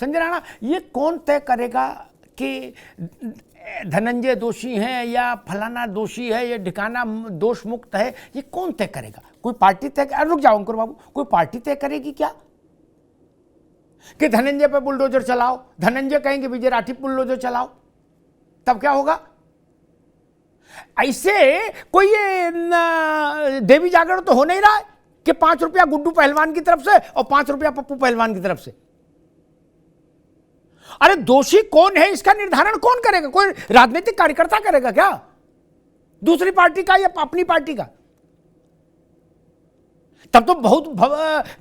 संजय राणा, ये कौन तय करेगा कि धनंजय दोषी हैं या फलाना दोषी है या ढिकाना दोष मुक्त है? ये कौन तय करेगा? कोई पार्टी तय? रुक जाओ अंकुर बाबू, कोई पार्टी तय करेगी क्या कि धनंजय पे बुलडोजर चलाओ? धनंजय कहेंगे विजय राठी बुलडोजर चलाओ, तब क्या होगा? ऐसे कोई ये देवी जागरण तो हो नहीं रहा है कि 5 रुपया गुड्डू पहलवान की तरफ से और 5 रुपया पप्पू पहलवान की तरफ से। अरे दोषी कौन है इसका निर्धारण कौन करेगा? कोई राजनीतिक कार्यकर्ता करेगा क्या? दूसरी पार्टी का या अपनी पार्टी का? तब तो बहुत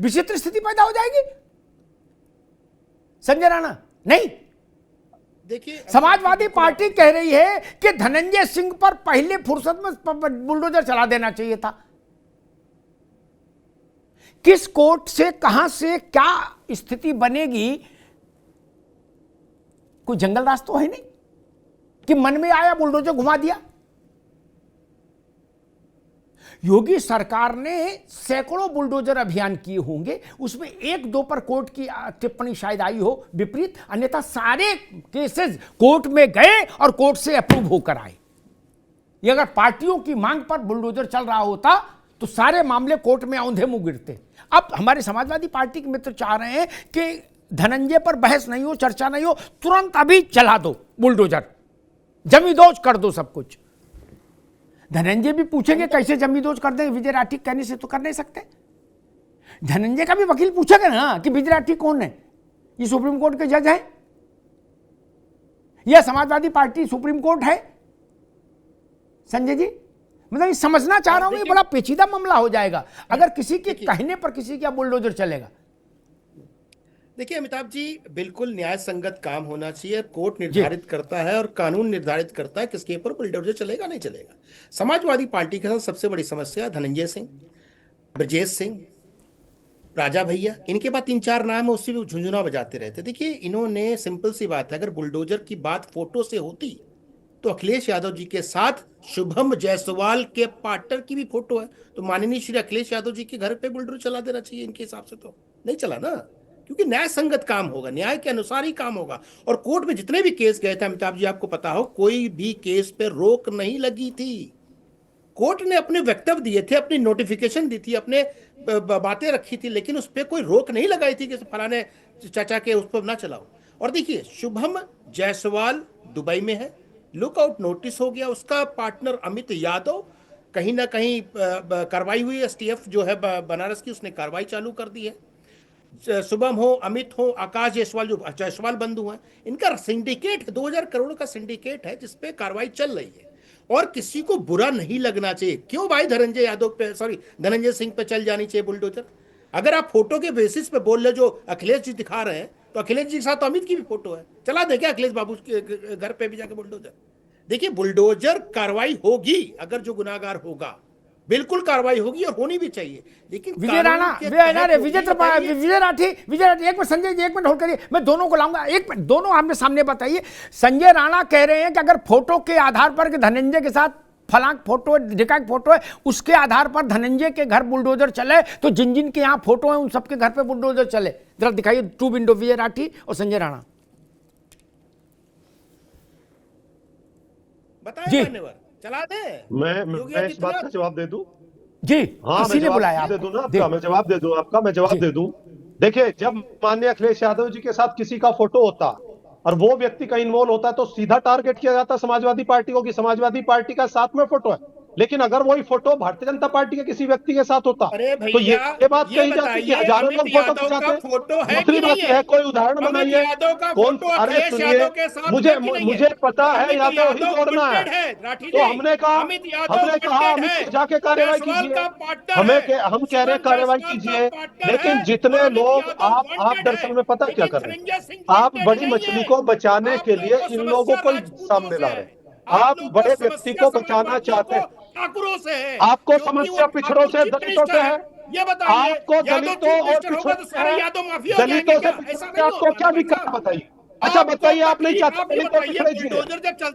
विचित्र स्थिति पैदा हो जाएगी संजय राणा। नहीं, देखिए समाजवादी पार्टी कह रही है कि धनंजय सिंह पर पहले फुर्सत में बुलडोजर चला देना चाहिए था। किस कोर्ट से कहां से क्या स्थिति बनेगी? कोई जंगल राज तो है नहीं कि मन में आया बुलडोजर घुमा दिया। योगी सरकार ने सैकड़ों बुलडोजर अभियान किए होंगे, उसमें 1-2 पर कोर्ट की टिप्पणी शायद आई हो विपरीत, अन्यथा सारे केसेस कोर्ट में गए और कोर्ट से अप्रूव होकर आए। ये अगर पार्टियों की मांग पर बुलडोजर चल रहा होता तो सारे मामले कोर्ट में औंधे मुंह गिरते। अब हमारे समाजवादी पार्टी के मित्र चाह रहे हैं कि धनंजय पर बहस नहीं हो, चर्चा नहीं हो, तुरंत अभी चला दो बुलडोजर, जमींदोज कर दो सब कुछ। धनंजय भी पूछेंगे कैसे जमींदोज कर देंगे? विजय राठी कहने से तो कर नहीं सकते। धनंजय का भी वकील पूछेगा ना कि विजय राठी कौन है? ये सुप्रीम कोर्ट के जज है या समाजवादी पार्टी सुप्रीम कोर्ट है? संजय जी, मतलब ये समझना चाह रहा हूं, ये बड़ा पेचीदा मामला हो जाएगा अगर किसी के कहने पर किसी का बुलडोजर चलेगा। देखिए अमिताभ जी, बिल्कुल न्याय संगत काम होना चाहिए। कोर्ट निर्धारित करता है और कानून निर्धारित करता है किसके ऊपर बुलडोजर चलेगा नहीं चलेगा। समाजवादी पार्टी के साथ सबसे बड़ी समस्या धनंजय सिंह, ब्रजेश सिंह, राजा भैया, इनके बाद 3-4 नाम है, उससे भी झुंझुना बजाते रहते। देखिए इन्होंने, सिंपल सी बात है, अगर बुलडोजर की बात फोटो से होती तो अखिलेश यादव जी के साथ शुभम जायसवाल के पार्टनर की भी फोटो है, तो माननीय श्री अखिलेश यादव जी के घर पे बुलडोजर चला देना चाहिए। इनके हिसाब से तो नहीं चला ना, क्योंकि न्याय संगत काम होगा, न्याय के अनुसार ही काम होगा। और कोर्ट में जितने भी केस गए थे अमिताभ जी, आपको पता हो, कोई भी केस पे रोक नहीं लगी थी। कोर्ट ने अपने वक्तव्य दिए थे, अपनी नोटिफिकेशन दी थी, अपने बातें रखी थी, लेकिन उस पर कोई रोक नहीं लगाई थी कि फलाने चाचा के उस पर ना चलाओ। और देखिए शुभम जायसवाल दुबई में है, लुकआउट नोटिस हो गया, उसका पार्टनर अमित यादव कहीं ना कहीं कार्रवाई हुई, एसटीएफ जो है बनारस की, उसने कार्रवाई चालू कर दी है। शुभम हो, अमित हो, आकाश जायसवाल, जो जायसवाल बंधु हैं, इनका सिंडिकेट है, 2000 करोड़ का सिंडिकेट है जिसपे कार्रवाई चल रही है। और किसी को बुरा नहीं लगना चाहिए। क्यों भाई धनंजय यादव पे, सॉरी धनंजय सिंह पे चल जानी चाहिए बुलडोजर? अगर आप फोटो के बेसिस पे बोल रहे जो अखिलेश जी दिखा रहे हैं, तो अखिलेश जी के साथ तो अमित की भी फोटो है, चला दे क्या अखिलेश बाबू के घर पे भी जाके बुलडोजर? देखिए बुलडोजर कार्रवाई होगी, अगर जो गुनाहगार होगा बिल्कुल कार्रवाई होगी और होनी भी चाहिए। लेकिन विजय राणा, विजय राठी, एक मिनट संजय जी, एक मिनट होल्ड करिए, मैं दोनों को लाऊंगा, एक मिनट, दोनों आमने सामने बताइए। संजय राणा कह रहे हैं कि अगर फोटो के आधार पर कि धनंजय के साथ फलां फोटो है, ढिका फोटो है, उसके आधार पर धनंजय के घर बुलडोजर चले, तो जिन जिन के यहाँ फोटो है उन सबके घर पे बुलडोजर चले। जरा दिखाइए 2 विंडो, विजय राठी और संजय राणा। बताइए मान्यवर, चला दे। मैं इस बात का जवाब दे दूं जी? हाँ, किसी ने बुलाया दे दूं ना आपका, मैं जवाब दे दूं आपका, मैं जवाब दे दूं। देखिए जब माननीय अखिलेश यादव जी के साथ किसी का फोटो होता और वो व्यक्ति का इन्वॉल्व होता है तो सीधा टारगेट किया जाता समाजवादी पार्टी को कि समाजवादी पार्टी का साथ में फोटो है। लेकिन अगर वही फोटो भारतीय जनता पार्टी के किसी व्यक्ति के साथ होता तो ये बात कही जाती कि हजारों लोग फोटो खिंचाते। दूसरी बात है, कोई उदाहरण बनाइए कौन? अरे सुनिए, मुझे पता है यादव ही जोड़ना है, तो हमने कहा अमित जाके कार्रवाई कीजिए, हम कह रहे हैं कार्रवाई कीजिए। लेकिन जितने लोग आप दरअसल में पता क्या कर रहे हैं, आप बड़ी मछली को बचाने के लिए इन लोगों को सामने ला रहे हैं। आप बड़े व्यक्ति को बचाना चाहते हैं, आपको समस्या पिछड़ों से, दलितों से है, आपको दलितों और पिछड़ों से है, दलितों से आपको क्या दिक्कत है बताइए? अच्छा बताइए, आप नहीं चाहते दलित और पिछड़े जिए,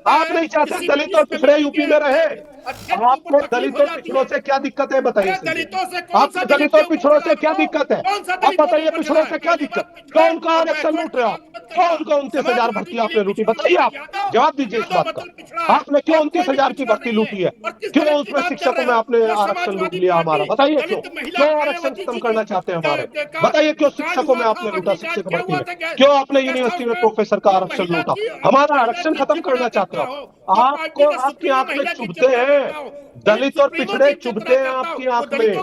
आप नहीं चाहते दलित और पिछड़े यूपी में रहे, आपको दलित और पिछड़ों से क्या दिक्कत है बताइए? आपको दलित और पिछड़ों से क्या दिक्कत है? आप बताइए पिछड़ों से क्या दिक्कत? कौन का आरक्षण लूट रहे हो आप? क्यों उनको 29,000 भर्ती आपने लूटी? बताइए, आप जवाब दीजिए इस बात का। आपने क्यों 29,000 की भर्ती लूटी है? क्यों उसमें शिक्षकों में आपने आरक्षण लूट लिया हमारा? बताइए क्यों? क्यों आरक्षण खत्म करना चाहते हैं हमारे? बताइए क्यों शिक्षकों में आपने लूटा, शिक्षक भर्ती में क्यों आपने यूनिवर्सिटी में प्रोफेसर का आरक्षण लूटा? हमारा आरक्षण खत्म करना चाहते हो? आपको आपकी आंख में चुभते हैं दलित और पिछड़े, चुभते हैं आपकी आंख में,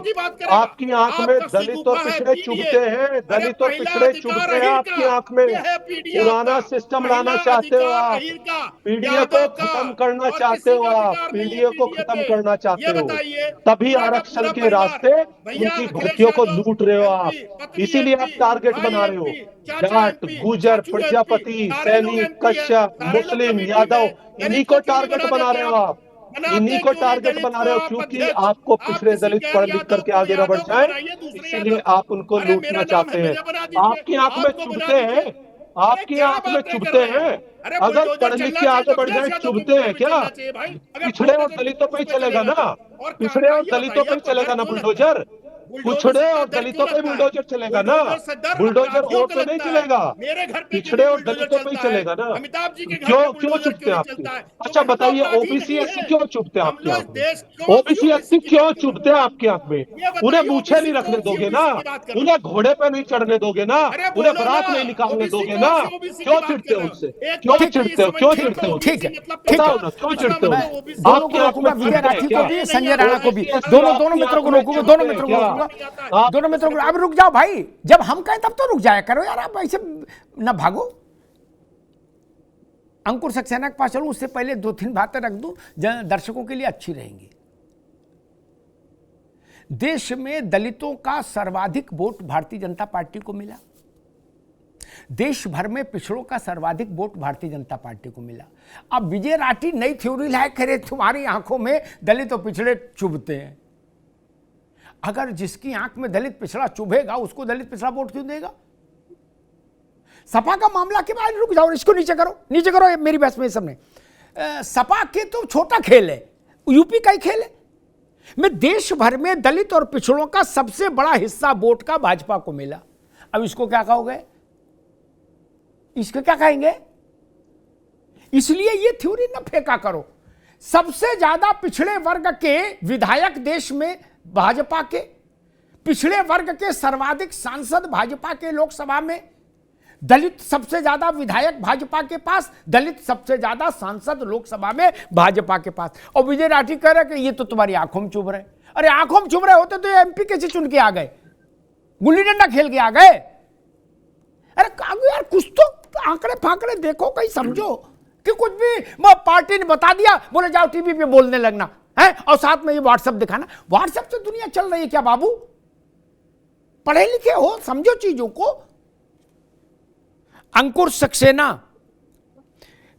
आपकी आंख में दलित और पिछड़े चुभते हैं, दलित और पिछड़े चुभते हैं आपकी आंख में। पुराना सिस्टम लाना चाहते हो आप, पीडीए को खत्म करना चाहते हो आप, पीडीए को खत्म करना चाहते हो, तभी आरक्षण के रास्ते उनकी भर्तियों को लूट रहे हो आप। इसीलिए आप टारगेट बना रहे हो जाट, गुजर, प्रजापति, सैनिक, कश्यप, मुस्लिम, यादव, इन्हीं को टारगेट बना रहे हो आप, इन्हीं को टारगेट बना रहे हो, क्योंकि आपको पिछड़े दलित पढ़ लिख करके आगे न बढ़ जाए, इसीलिए आप उनको लूटना चाहते हैं। आपकी आंख में चुभते हैं, आपकी आंख में चुभते हैं। अगर पढ़ लिख के आगे बढ़ जाए चुभते हैं क्या? पिछड़े और दलितों पे ही चलेगा ना, पिछड़े और दलितों पे ही चलेगा ना बुलडोजर, पिछड़े और दलितों पे बुलडोजर चलेगा ना, बुलडोजर वोट पे नहीं चलेगा, पिछड़े और दलितों पे ही चलेगा ना। क्यों चुपते हैं आपके? अच्छा बताइए, ओबीसी एससी क्यों चुपते हैं आपके आंख में? ओबीसी एससी क्यों चुपते हैं आपके आंख में? उन्हें मूछे नहीं रखने दोगे ना, उन्हें घोड़े पे नहीं चढ़ने दोगे ना, उन्हें बारात नहीं निकालने दोगे ना? क्यों चिढ़ते हो उनसे? क्यों चिढ़ते हो? क्यों चिढ़ते हो? ठीक है, बताओ ना, क्यों चिढ़ते हो? दोनों को रोकूंगा, विजय राठी को भी, संजय राणा को भी, दोनों मित्रों को रोकूंगा, दोनों मित्रों को रोकूंगा, दोनों मित्रों को। अब रुक जाओ भाई, जब हम कहें तब तो रुक जाया करो यार, आप ऐसे ना भागो। अंकुर सक्सेना के पास चलूं उससे पहले 2-3 बातें रख दूं, दर्शकों के लिए अच्छी रहेंगी। देश में दलितों का सर्वाधिक वोट भारतीय जनता पार्टी को मिला, देश भर में पिछड़ों का सर्वाधिक वोट भारतीय जनता पार्टी को मिला। अब विजय राठी नई थ्योरी लाए, करे तुम्हारी आंखों में दलित और पिछड़े चुभते हैं। अगर जिसकी आंख में दलित पिछड़ा चुभेगा उसको दलित पिछड़ा वोट क्यों देगा? सपा का मामला के बाद, रुक जाओ, इसको नीचे करो, नीचे करो, मेरी बहस में सबने। सपा के तो छोटा खेल है, यूपी का ही खेल है। मैं देश भर में दलित और पिछड़ों का सबसे बड़ा हिस्सा वोट का भाजपा को मिला। अब इसको क्या कहोगे? इसको क्या कहेंगे? इसलिए ये थ्योरी ना फेंका करो। सबसे ज्यादा पिछड़े वर्ग के विधायक देश में भाजपा के, पिछड़े वर्ग के सर्वाधिक सांसद भाजपा के लोकसभा में, दलित सबसे ज्यादा विधायक भाजपा के पास, दलित सबसे ज्यादा सांसद लोकसभा में भाजपा के पास। और विजय राठी कह रहे कि ये तो तुम्हारी आंखों में चुभ रहे। अरे आंखों में चुभ रहे होते तो एमपी कैसे चुन के आ गए? गुल्ली डंडा खेल के आ गए? अरे कागू यार, कुछ तो आंकड़े फांकड़े देखो, कहीं समझो कि कुछ भी पार्टी ने बता दिया, बोले जाओ टीवी पे बोलने लगना है, और साथ में ये व्हाट्सएप दिखाना। व्हाट्सएप से दुनिया चल रही है क्या बाबू? पढ़े लिखे हो, समझो चीजों को। अंकुर सक्सेना,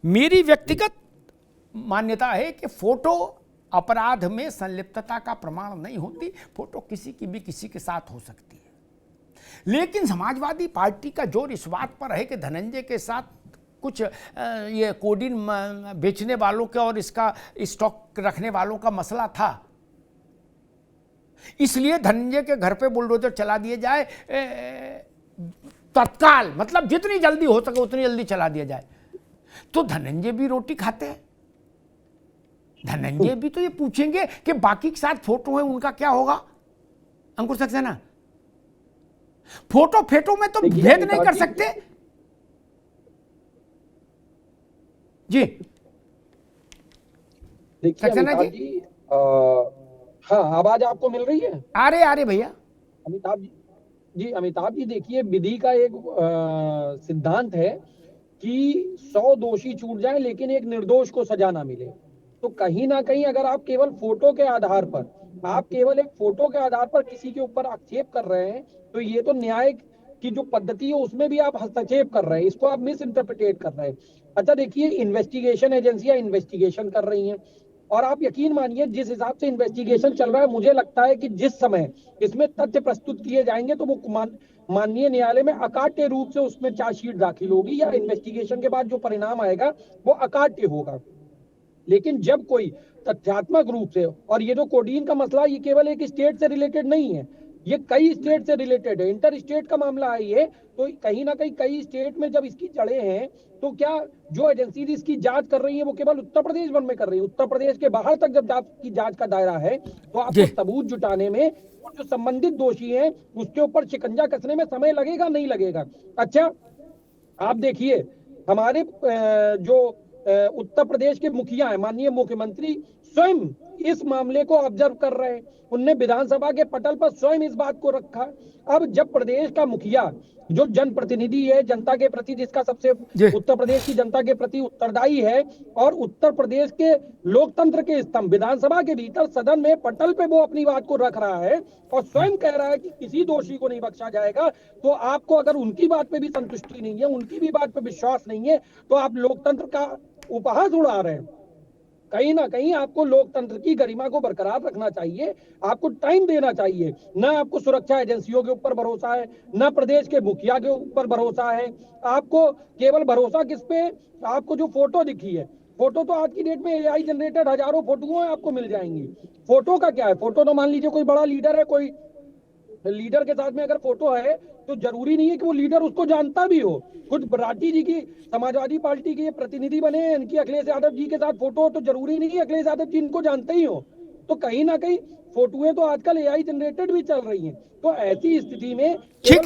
मेरी व्यक्तिगत मान्यता है कि फोटो अपराध में संलिप्तता का प्रमाण नहीं होती। फोटो किसी की भी किसी के साथ हो सकती है, लेकिन समाजवादी पार्टी का जोर इस बात पर है कि धनंजय के साथ कुछ ये कोडीन बेचने वालों के और इसका स्टॉक रखने वालों का मसला था, इसलिए धनंजय के घर पे बुलडोजर चला दिया जाए तत्काल, मतलब जितनी जल्दी हो सके उतनी जल्दी चला दिया जाए। तो धनंजय भी रोटी खाते हैं, धनंजय भी तो ये पूछेंगे कि बाकी के साथ फोटो है उनका क्या होगा। अंकुर सक्सेना, फोटो फेटो में तो भेद नहीं कर सकते जी। सक्सेना जी, हाँ, आवाज आपको मिल रही है? आ रहे भैया। अमिताभ जी देखिए, विधि का एक सिद्धांत है कि 100 दोषी छूट जाए लेकिन एक निर्दोष को सजा ना मिले। तो कहीं ना कहीं अगर आप केवल फोटो के आधार पर, आप केवल एक फोटो के आधार पर किसी के ऊपर आक्षेप कर रहे हैं, तो ये तो न्याय की जो पद्धति है उसमें भी आप हस्तक्षेप कर रहे हैं, इसको आप मिस इंटरप्रिटेट कर रहे हैं। अच्छा देखिए, इन्वेस्टिगेशन एजेंसियां इन्वेस्टिगेशन कर रही हैं, और आप यकीन मानिए जिस हिसाब से इन्वेस्टिगेशन चल रहा है, मुझे लगता है कि जिस समय इसमें तथ्य प्रस्तुत किए जाएंगे तो वो माननीय न्यायालय में अकाट्य रूप से उसमें चार्जशीट दाखिल होगी, या इन्वेस्टिगेशन के बाद जो परिणाम आएगा वो अकाट्य होगा। लेकिन जब कोई तथ्यात्मक रूप से, और ये जो कोडीन का मसला, ये केवल एक स्टेट से रिलेटेड नहीं है, ये कई स्टेट से रिलेटेड है, इंटर स्टेट का मामला है ये। तो कहीं ना कहीं कई स्टेट में जब इसकी जड़ें हैं, तो क्या जो एजेंसी इसकी जांच कर रही है वो केवल उत्तर प्रदेश भर में कर रही है? उत्तर प्रदेश के बाहर तक जब की जांच का दायरा है, तो आपको सबूत जुटाने में और जो संबंधित दोषी हैं उसके ऊपर शिकंजा कसने में समय लगेगा नहीं लगेगा? अच्छा, आप देखिए हमारे जो उत्तर प्रदेश के मुखिया है, माननीय मुख्यमंत्री स्वयं इस मामले को ऑब्जर्व कर रहे हैं। उनने विधानसभा के पटल पर स्वयं इस बात को रखा। अब जब प्रदेश का मुखिया जो जनप्रतिनिधि है, जनता के प्रति जिसका सबसे उत्तर प्रदेश की जनता के प्रति उत्तरदायी है, और उत्तर प्रदेश के लोकतंत्र के स्तंभ विधानसभा के भीतर सदन में पटल पे वो अपनी बात को रख रहा है और स्वयं कह रहा है कि किसी दोषी को नहीं बख्शा जाएगा, तो आपको अगर उनकी बात पे भी संतुष्टि नहीं है, उनकी भी बात पे विश्वास नहीं है, तो आप लोकतंत्र का उपहास उड़ा रहे हैं। कहीं ना कहीं आपको लोकतंत्र की गरिमा को बरकरार रखना चाहिए, आपको टाइम देना चाहिए। ना आपको सुरक्षा एजेंसियों के ऊपर भरोसा है, ना प्रदेश के मुखिया के ऊपर भरोसा है, आपको केवल भरोसा किस पे? आपको जो फोटो दिखी है, फोटो तो आज की डेट में एआई जनरेटेड हजारों फोटो आपको मिल जाएंगी। फोटो का क्या है? फोटो तो मान लीजिए कोई बड़ा लीडर है, कोई लीडर के साथ में अगर फोटो है तो जरूरी नहीं है कि वो लीडर उसको जानता भी हो। खुद राठी जी की समाजवादी पार्टी के प्रतिनिधि बने हैं, इनकी अखिलेश यादव जी के साथ फोटो हो, तो जरूरी नहीं है अखिलेश यादव जी इनको जानते ही हो। तो कहीं ना कहीं फोटोएं तो आजकल एआई जनरेटेड भी चल रही हैं। तो ऐसी स्थिति में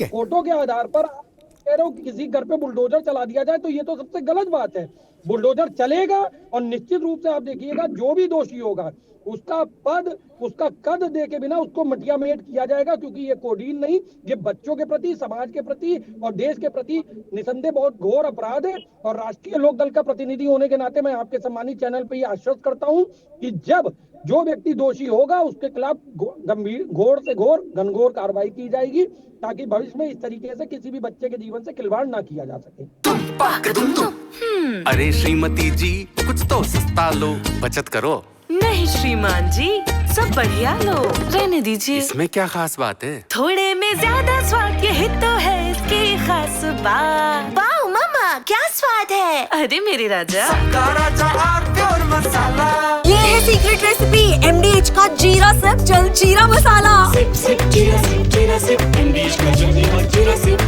फोटो के आधार पर कह रहे हो कि किसी घर पे बुलडोजर चला दिया जाए, तो ये तो सबसे गलत बात है। बुलडोजर चलेगा और निश्चित रूप से आप देखिएगा जो भी दोषी होगा उसका पद, उसका कद दे के बिना उसको मटिया मेट किया जाएगा, क्योंकि ये कोडीन नहीं, ये बच्चों के प्रति, समाज के प्रति और देश के प्रति निसंदेह बहुत घोर अपराध है। और राष्ट्रीय लोकदल का प्रतिनिधि होने के नाते मैं आपके सम्मानित चैनल पर ये आश्वस्त करता हूं कि जब जो व्यक्ति दोषी होगा उसके खिलाफ गंभीर, घोर से घोर, घनघोर कार्रवाई की जाएगी, ताकि भविष्य में इस तरीके से किसी भी बच्चे के जीवन से खिलवाड़ ना किया जा सके। अरे श्रीमती जी, कुछ तो सस्ता लो, बचत करो। नहीं श्रीमान जी, सब बढ़िया लो, रहने दीजिए। इसमें क्या खास बात है? थोड़े में ज्यादा स्वाद, यही तो है इसकी खास बात। वाओ मामा, क्या स्वाद है? अरे मेरे राजा, प्योर मसाला। ये है सीक्रेट रेसिपी MDH का जीरा सिप जल जीरा मसाला। सिप जीरा सिप MDH का जल जीरा सिप।